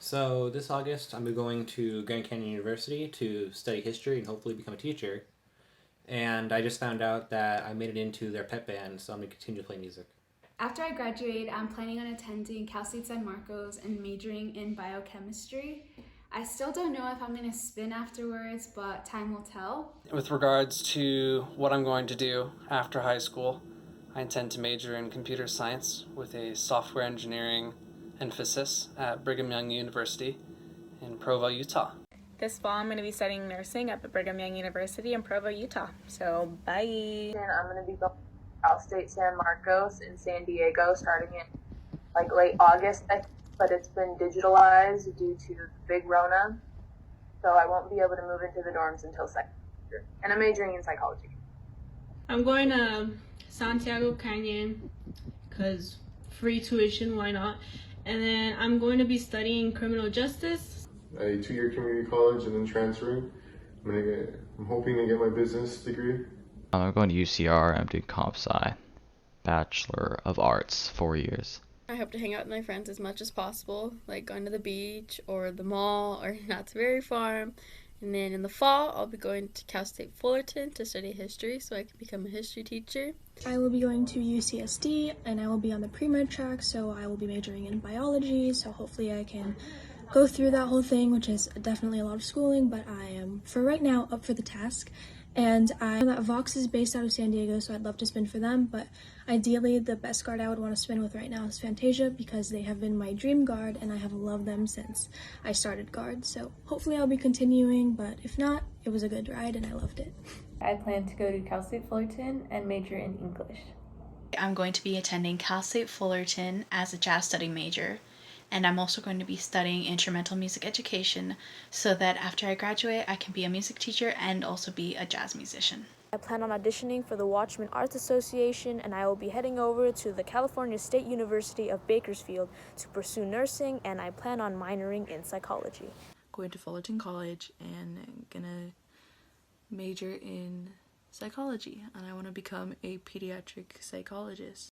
So this August, I'm going to Grand Canyon University to study history and hopefully become a teacher. And I just found out that I made it into their pep band, so I'm going to continue to play music. After I graduate, I'm planning on attending Cal State San Marcos and majoring in biochemistry. I still don't know if I'm going to spin afterwards, but time will tell. With regards to what I'm going to do after high school, I intend to major in computer science with a software engineering emphasis at Brigham Young University in Provo, Utah. This fall, I'm going to be studying nursing at Brigham Young University in Provo, Utah. So, bye. And I'm going to be going to Cal State San Marcos in San Diego starting in like late August, but it's been digitalized due to the big Rona, so I won't be able to move into the dorms until second year. And I'm majoring in psychology. I'm going to Santiago Canyon because free tuition, why not? And then I'm going to be studying criminal justice. A 2-year community college and then transferring. I'm hoping to get my business degree. I'm going to UCR. I'm doing comp sci, Bachelor of Arts, 4 years. I hope to hang out with my friends as much as possible, like going to the beach or the mall or Knott's Berry Farm. And then in the fall, I'll be going to Cal State Fullerton to study history so I can become a history teacher. I will be going to UCSD and I will be on the pre-med track, so I will be majoring in biology, so hopefully I can go through that whole thing, which is definitely a lot of schooling, but I am, for right now, up for the task. And I know that Vox is based out of San Diego, so I'd love to spin for them, but ideally the best guard I would want to spin with right now is Fantasia, because they have been my dream guard and I have loved them since I started guard. So hopefully I'll be continuing, but if not, it was a good ride and I loved it. I plan to go to Cal State Fullerton and major in English. I'm going to be attending Cal State Fullerton as a jazz study major, and I'm also going to be studying instrumental music education so that after I graduate I can be a music teacher and also be a jazz musician. I plan on auditioning for the Watchman Arts Association, and I will be heading over to the California State University of Bakersfield to pursue nursing, and I plan on minoring in psychology. Going to Fullerton College and gonna major in psychology, and I want to become a pediatric psychologist.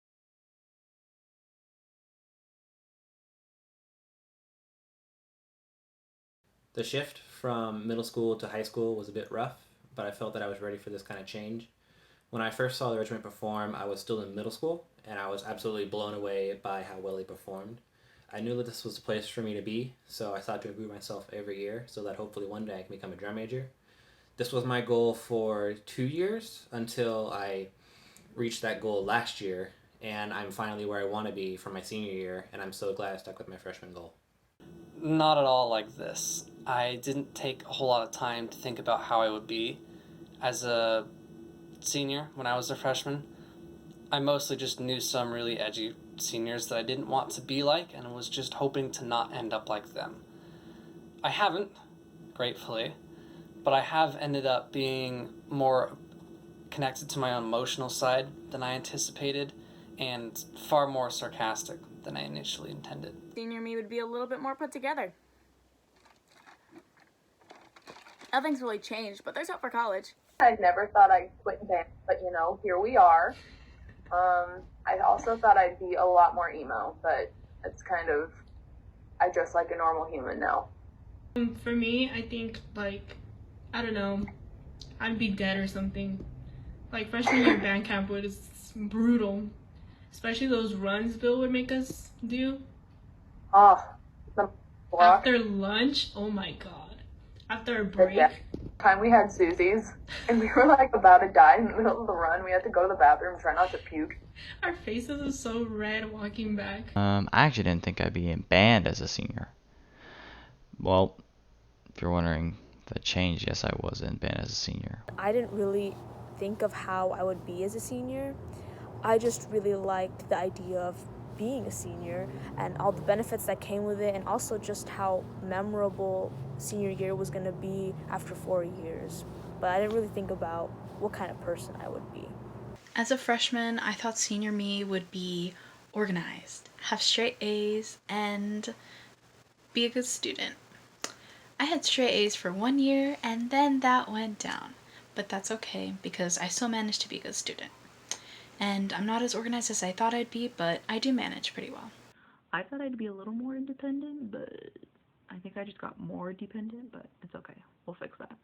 The shift from middle school to high school was a bit rough, but I felt that I was ready for this kind of change. When I first saw the regiment perform, I was still in middle school, and I was absolutely blown away by how well they performed. I knew that this was the place for me to be, so I thought to improve myself every year so that hopefully one day I can become a drum major. This was my goal for 2 years until I reached that goal last year, and I'm finally where I want to be for my senior year, and I'm so glad I stuck with my freshman goal. Not at all like this. I didn't take a whole lot of time to think about how I would be as a senior when I was a freshman. I mostly just knew some really edgy seniors that I didn't want to be like and was just hoping to not end up like them. I haven't, gratefully, but I have ended up being more connected to my own emotional side than I anticipated and far more sarcastic than I initially intended. Senior me would be a little bit more put together. Nothing's really changed, but there's hope for college. I never thought I'd quit band, but here we are. I also thought I'd be a lot more emo, but it's I dress like a normal human now. For me, I think, I don't know, I'd be dead or something. Like, freshman year band camp was brutal. Especially those runs Bill would make us do. Oh, the block. After lunch, oh my god. After a break. Yeah. Time we had Susie's, and we were about to die in the middle of the run. We had to go to the bathroom and try not to puke. Our faces were so red walking back. I actually didn't think I'd be in band as a senior. Well, if you're wondering the change, yes, I was in band as a senior. I didn't really think of how I would be as a senior. I just really liked the idea of being a senior and all the benefits that came with it, and also just how memorable senior year was going to be after 4 years. But I didn't really think about what kind of person I would be. As a freshman, I thought senior me would be organized, have straight A's, and be a good student. I had straight A's for 1 year, and then that went down. But that's okay, because I still managed to be a good student. And I'm not as organized as I thought I'd be, but I do manage pretty well. I thought I'd be a little more independent, but I think I just got more dependent, but it's okay. We'll fix that.